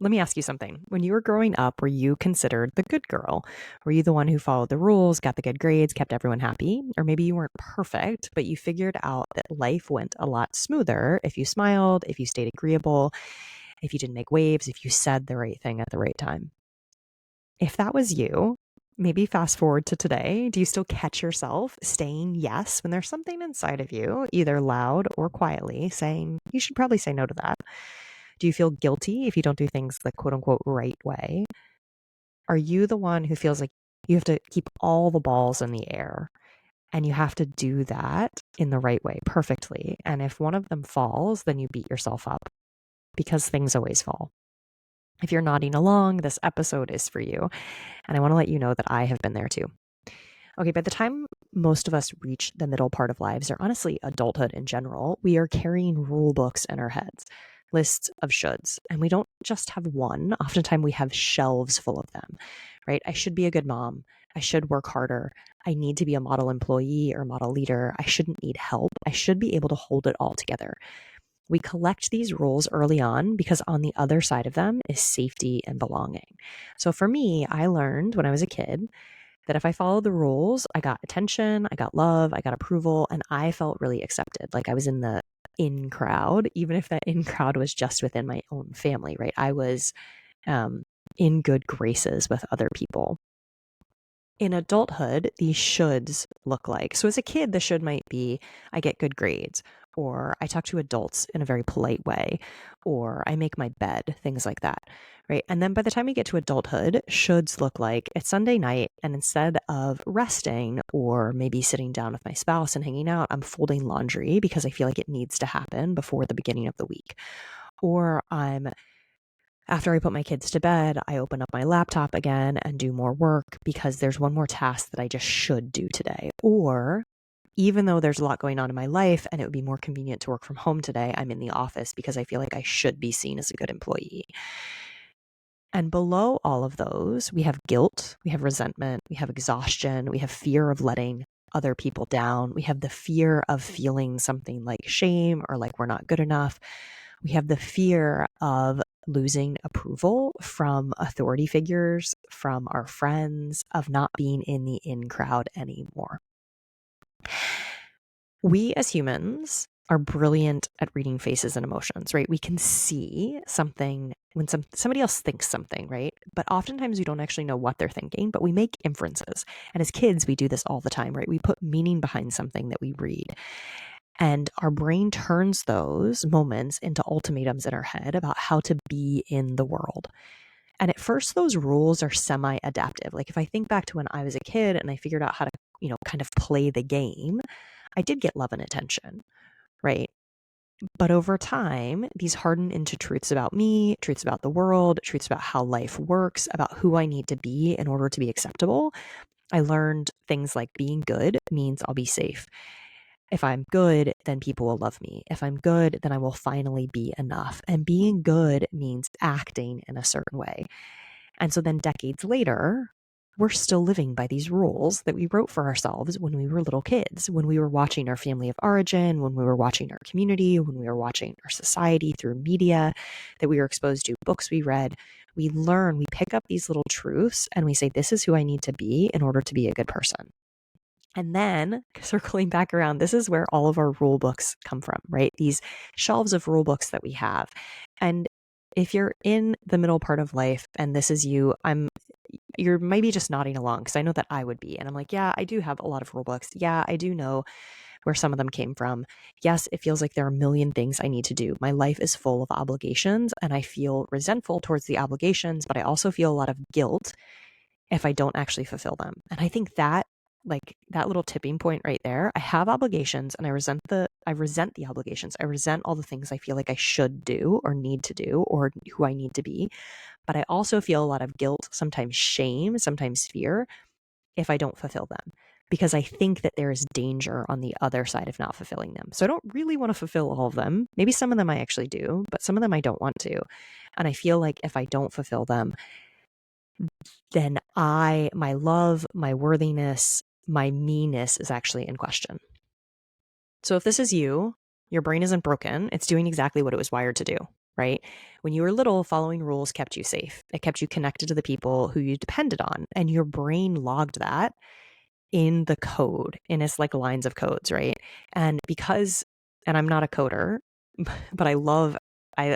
let me ask you something. When you were growing up, were you considered the good girl? Were you the one who followed the rules, got the good grades, kept everyone happy? Or maybe you weren't perfect, but you figured out that life went a lot smoother if you smiled, if you stayed agreeable, if you didn't make waves, if you said the right thing at the right time. If that was you, maybe fast forward to today, do you still catch yourself saying yes when there's something inside of you, either loud or quietly, saying, you should probably say no to that? Do you feel guilty if you don't do things the quote unquote right way? Are you the one who feels like you have to keep all the balls in the air and you have to do that in the right way perfectly? And if one of them falls, then you beat yourself up because things always fall. If you're nodding along, this episode is for you. And I want to let you know that I have been there too. Okay, by the time most of us reach the middle part of lives, or honestly adulthood in general, we are carrying rule books in our heads, lists of shoulds. And we don't just have one. Oftentimes we have shelves full of them, right? I should be a good mom. I should work harder. I need to be a model employee or model leader. I shouldn't need help. I should be able to hold it all together. We collect these rules early on because on the other side of them is safety and belonging. So for me, I learned when I was a kid that if I followed the rules, I got attention, I got love, I got approval, and I felt really accepted. Like I was in the in crowd, even if that in crowd was just within my own family, right? I was in good graces with other people. In adulthood, these shoulds look like. So as a kid, the should might be, I get good grades, or I talk to adults in a very polite way, or I make my bed, things like that, right? And then by the time we get to adulthood, shoulds look like it's Sunday night, and instead of resting or maybe sitting down with my spouse and hanging out, I'm folding laundry because I feel like it needs to happen before the beginning of the week. Or after I put my kids to bed, I open up my laptop again and do more work because there's one more task that I just should do today. Or even though there's a lot going on in my life and it would be more convenient to work from home today, I'm in the office because I feel like I should be seen as a good employee. And below all of those, we have guilt, we have resentment, we have exhaustion, we have fear of letting other people down. We have the fear of feeling something like shame or like we're not good enough. We have the fear of losing approval from authority figures, from our friends, of not being in the in crowd anymore. We as humans are brilliant at reading faces and emotions, right? We can see something when somebody else thinks something, right? But oftentimes we don't actually know what they're thinking, but we make inferences. And as kids, we do this all the time, right? We put meaning behind something that we read. And our brain turns those moments into ultimatums in our head about how to be in the world. And at first, those rules are semi-adaptive. Like if I think back to when I was a kid and I figured out how to, kind of play the game, I did get love and attention, right? But over time, these harden into truths about me, truths about the world, truths about how life works, about who I need to be in order to be acceptable. I learned things like being good means I'll be safe. If I'm good, then people will love me. If I'm good, then I will finally be enough. And being good means acting in a certain way. And so then decades later, we're still living by these rules that we wrote for ourselves when we were little kids, when we were watching our family of origin, when we were watching our community, when we were watching our society through media that we were exposed to, books we read. We learn, we pick up these little truths and we say, this is who I need to be in order to be a good person. And then circling back around, this is where all of our rule books come from, right? These shelves of rule books that we have. And if you're in the middle part of life and this is you, you're maybe just nodding along because I know that I would be. And I'm like, yeah, I do have a lot of rule books. Yeah, I do know where some of them came from. Yes, it feels like there are a million things I need to do. My life is full of obligations and I feel resentful towards the obligations, but I also feel a lot of guilt if I don't actually fulfill them. And I think that little tipping point right there, I have obligations and I resent the obligations. I resent all the things I feel like I should do or need to do or who I need to be. But I also feel a lot of guilt, sometimes shame, sometimes fear if I don't fulfill them because I think that there is danger on the other side of not fulfilling them. So I don't really want to fulfill all of them. Maybe some of them I actually do, but some of them I don't want to. And I feel like if I don't fulfill them, then my love, my worthiness, my meanness is actually in question. So if this is you, your brain isn't broken. It's doing exactly what it was wired to do. right? When you were little, following rules kept you safe. It kept you connected to the people who you depended on, and your brain logged that in the code, in its like lines of codes, right? And because, and I'm not a coder, but I love, I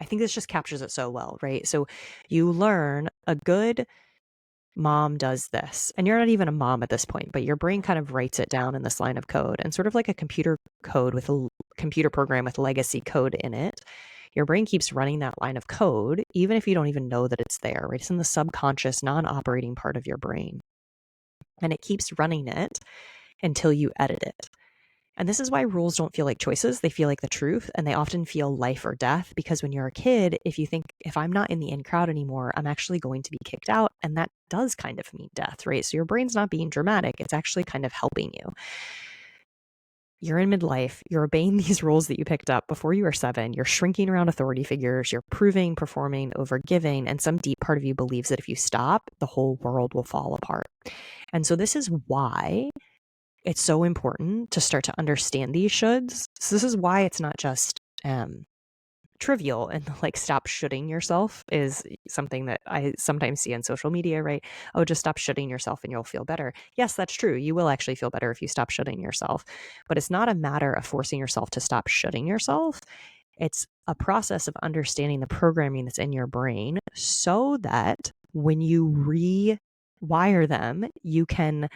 think this just captures it so well, right? So you learn a good mom does this, and you're not even a mom at this point, but your brain kind of writes it down in this line of code, and sort of like a computer code with a computer program with legacy code in it. Your brain keeps running that line of code, even if you don't even know that it's there, right? It's in the subconscious, non operating part of your brain. And it keeps running it until you edit it. And this is why rules don't feel like choices. They feel like the truth, and they often feel life or death, because when you're a kid, if you think, if I'm not in the in crowd anymore, I'm actually going to be kicked out. And that does kind of mean death, right? So your brain's not being dramatic. It's actually kind of helping you. You're in midlife. You're obeying these rules that you picked up before you were 7. You're shrinking around authority figures. You're proving, performing, overgiving. And some deep part of you believes that if you stop, the whole world will fall apart. And so this is why it's so important to start to understand these shoulds. So this is why it's not just trivial, and like stop shoulding yourself is something that I sometimes see on social media, right? Oh, just stop shoulding yourself and you'll feel better. Yes, that's true. You will actually feel better if you stop shoulding yourself. But it's not a matter of forcing yourself to stop shoulding yourself. It's a process of understanding the programming that's in your brain so that when you rewire them, you can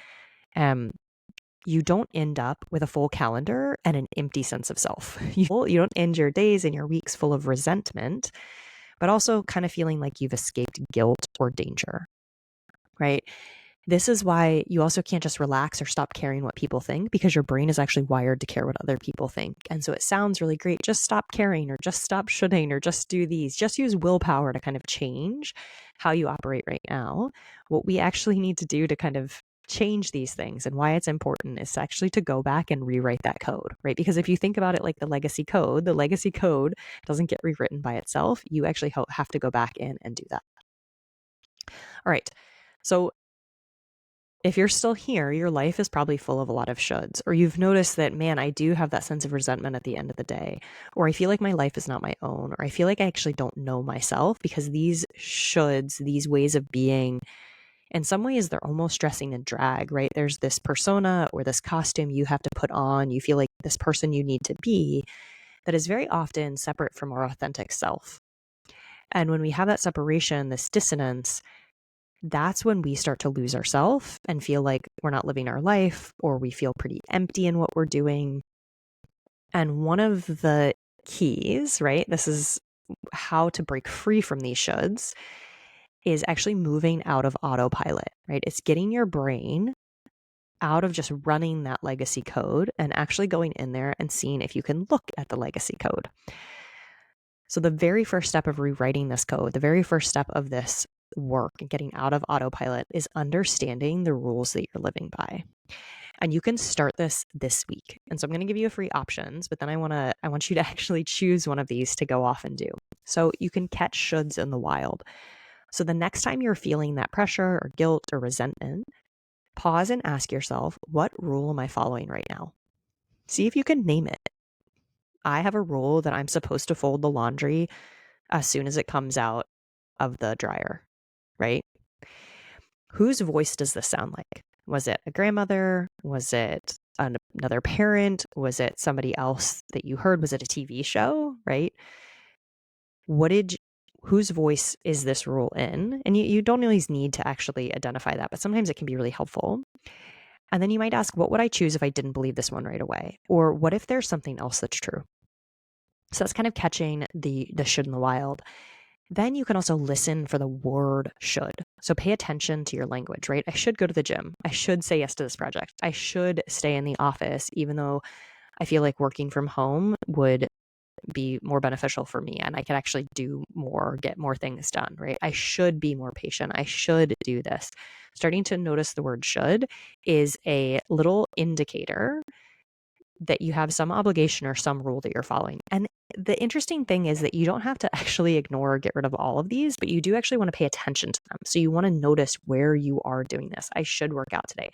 you don't end up with a full calendar and an empty sense of self. You don't end your days and your weeks full of resentment, but also kind of feeling like you've escaped guilt or danger, right? This is why you also can't just relax or stop caring what people think, because your brain is actually wired to care what other people think. And so it sounds really great. Just stop caring, or just stop shoulding, or just do these. Just use willpower to kind of change how you operate right now. What we actually need to do to kind of change these things, and why it's important, is actually to go back and rewrite that code, right? Because if you think about it like the legacy code doesn't get rewritten by itself. You actually have to go back in and do that. All right. So if you're still here, your life is probably full of a lot of shoulds, or you've noticed that, man, I do have that sense of resentment at the end of the day, or I feel like my life is not my own, or I feel like I actually don't know myself, because these shoulds, these ways of being, in some ways, they're almost dressing in drag, right? There's this persona or this costume you have to put on. You feel like this person you need to be, that is very often separate from our authentic self. And when we have that separation, this dissonance, that's when we start to lose ourselves and feel like we're not living our life, or we feel pretty empty in what we're doing. And one of the keys, right? This is how to break free from these shoulds, is actually moving out of autopilot, right? It's getting your brain out of just running that legacy code and actually going in there and seeing if you can look at the legacy code. So the very first step of rewriting this code, the very first step of this work and getting out of autopilot, is understanding the rules that you're living by. And you can start this week. And so I'm going to give you 3 options, but then I want you to actually choose one of these to go off and do. So you can catch shoulds in the wild. So the next time you're feeling that pressure or guilt or resentment, pause and ask yourself, what rule am I following right now? See if you can name it. I have a rule that I'm supposed to fold the laundry as soon as it comes out of the dryer, right? Whose voice does this sound like? Was it a grandmother? Was it another parent? Was it somebody else that you heard? Was it a TV show, right? Whose voice is this rule in? And you don't always need to actually identify that, but sometimes it can be really helpful. And then you might ask, what would I choose if I didn't believe this one right away? Or what if there's something else that's true? So that's kind of catching the should in the wild. Then you can also listen for the word should. So pay attention to your language, right? I should go to the gym. I should say yes to this project. I should stay in the office, even though I feel like working from home would be more beneficial for me and I could actually do more, get more things done, right? I should be more patient. I should do this. Starting to notice the word should is a little indicator that you have some obligation or some rule that you're following. And the interesting thing is that you don't have to actually ignore or get rid of all of these, but you do actually want to pay attention to them. So you want to notice where you are doing this. I should work out today.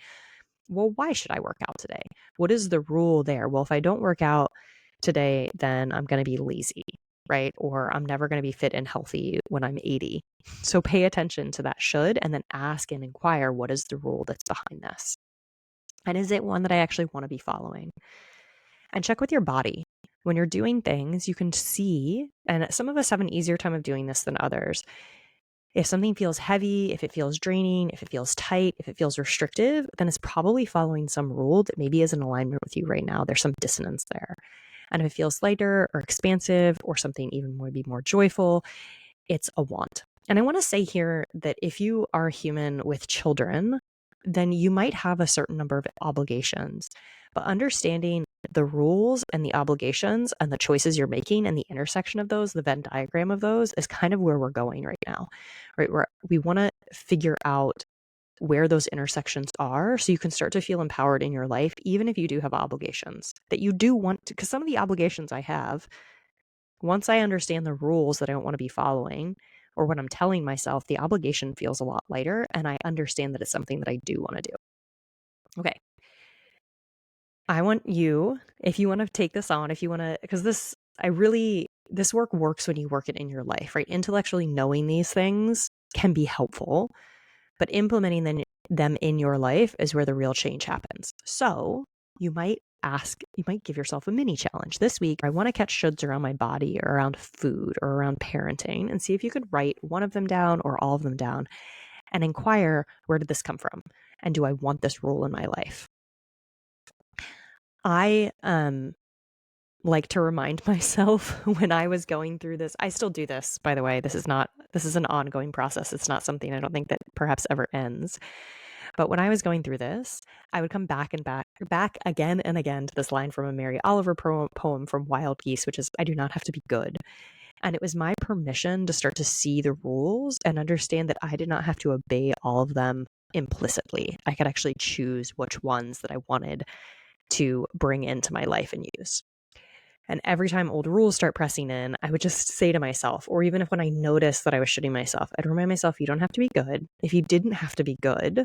Well, why should I work out today? What is the rule there? Well, if I don't work out today, then I'm going to be lazy. right? Or I'm never going to be fit and healthy when I'm 80. So pay attention to that should, and then ask and inquire, what is the rule that's behind this? And is it one that I actually want to be following? And check with your body. When you're doing things, you can see, and some of us have an easier time of doing this than others. If something feels heavy, if it feels draining, if it feels tight, if it feels restrictive, then it's probably following some rule that maybe is in alignment with you right now. There's some dissonance there. And if it feels lighter or expansive or something even maybe more joyful, it's a want. And I want to say here that if you are a human with children, then you might have a certain number of obligations. But understanding the rules and the obligations and the choices you're making and the intersection of those, the Venn diagram of those, is kind of where we're going right now, right? Where we want to figure out where those intersections are so you can start to feel empowered in your life, even if you do have obligations that you do want to. Because some of the obligations I have, once I understand the rules that I don't want to be following, or when I'm telling myself, the obligation feels a lot lighter, and I understand that it's something that I do want to do. Okay. I want you, if you want to take this on, if you want to, because this work works when you work it in your life, right? Intellectually knowing these things can be helpful, but implementing them in your life is where the real change happens. So you might give yourself a mini challenge this week. I want to catch shoulds around my body or around food or around parenting, and see if you could write one of them down or all of them down and inquire, where did this come from? And do I want this rule in my life? I like to remind myself when I was going through this. I still do this, by the way. This is an ongoing process. It's not something I don't think that perhaps ever ends. But when I was going through this, I would come back again and again to this line from a Mary Oliver poem from Wild Geese, which is, I do not have to be good. And it was my permission to start to see the rules and understand that I did not have to obey all of them implicitly. I could actually choose which ones that I wanted to bring into my life and use. And every time old rules start pressing in, I would just say to myself, or even if when I noticed that I was shitting myself, I'd remind myself, you don't have to be good. If you didn't have to be good,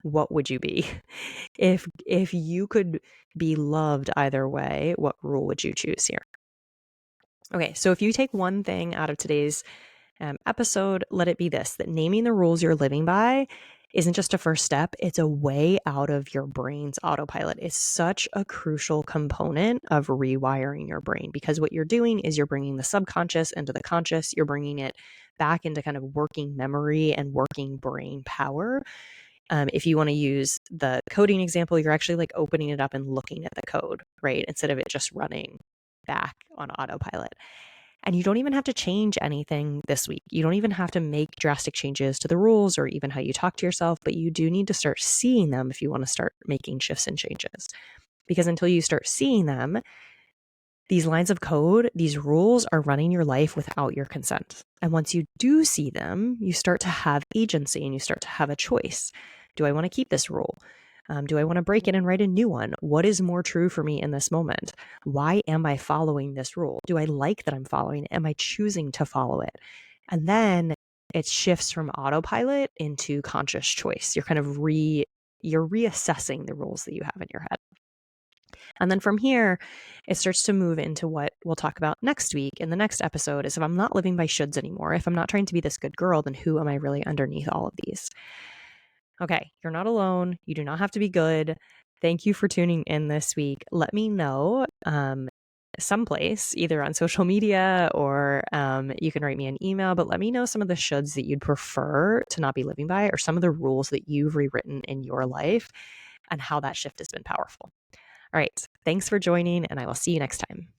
what would you be? If you could be loved either way, what rule would you choose here? Okay, so if you take one thing out of today's episode, let it be this: that naming the rules you're living by isn't just a first step, it's a way out of your brain's autopilot. It's such a crucial component of rewiring your brain, because what you're doing is you're bringing the subconscious into the conscious, you're bringing it back into kind of working memory and working brain power. If you want to use the coding example, you're actually like opening it up and looking at the code, right? Instead of it just running back on autopilot. And you don't even have to change anything this week. You don't even have to make drastic changes to the rules or even how you talk to yourself, but you do need to start seeing them if you want to start making shifts and changes. Because until you start seeing them, these lines of code, these rules are running your life without your consent. And once you do see them, you start to have agency and you start to have a choice. Do I want to keep this rule? Do I want to break it and write a new one? What is more true for me in this moment? Why am I following this rule? Do I like that I'm following it? Am I choosing to follow it? And then it shifts from autopilot into conscious choice. You're kind of you're reassessing the rules that you have in your head. And then from here, it starts to move into what we'll talk about next week in the next episode, is if I'm not living by shoulds anymore, if I'm not trying to be this good girl, then who am I really underneath all of these? Okay, you're not alone. You do not have to be good. Thank you for tuning in this week. Let me know someplace, either on social media or you can write me an email, but let me know some of the shoulds that you'd prefer to not be living by, or some of the rules that you've rewritten in your life and how that shift has been powerful. All right, thanks for joining, and I will see you next time.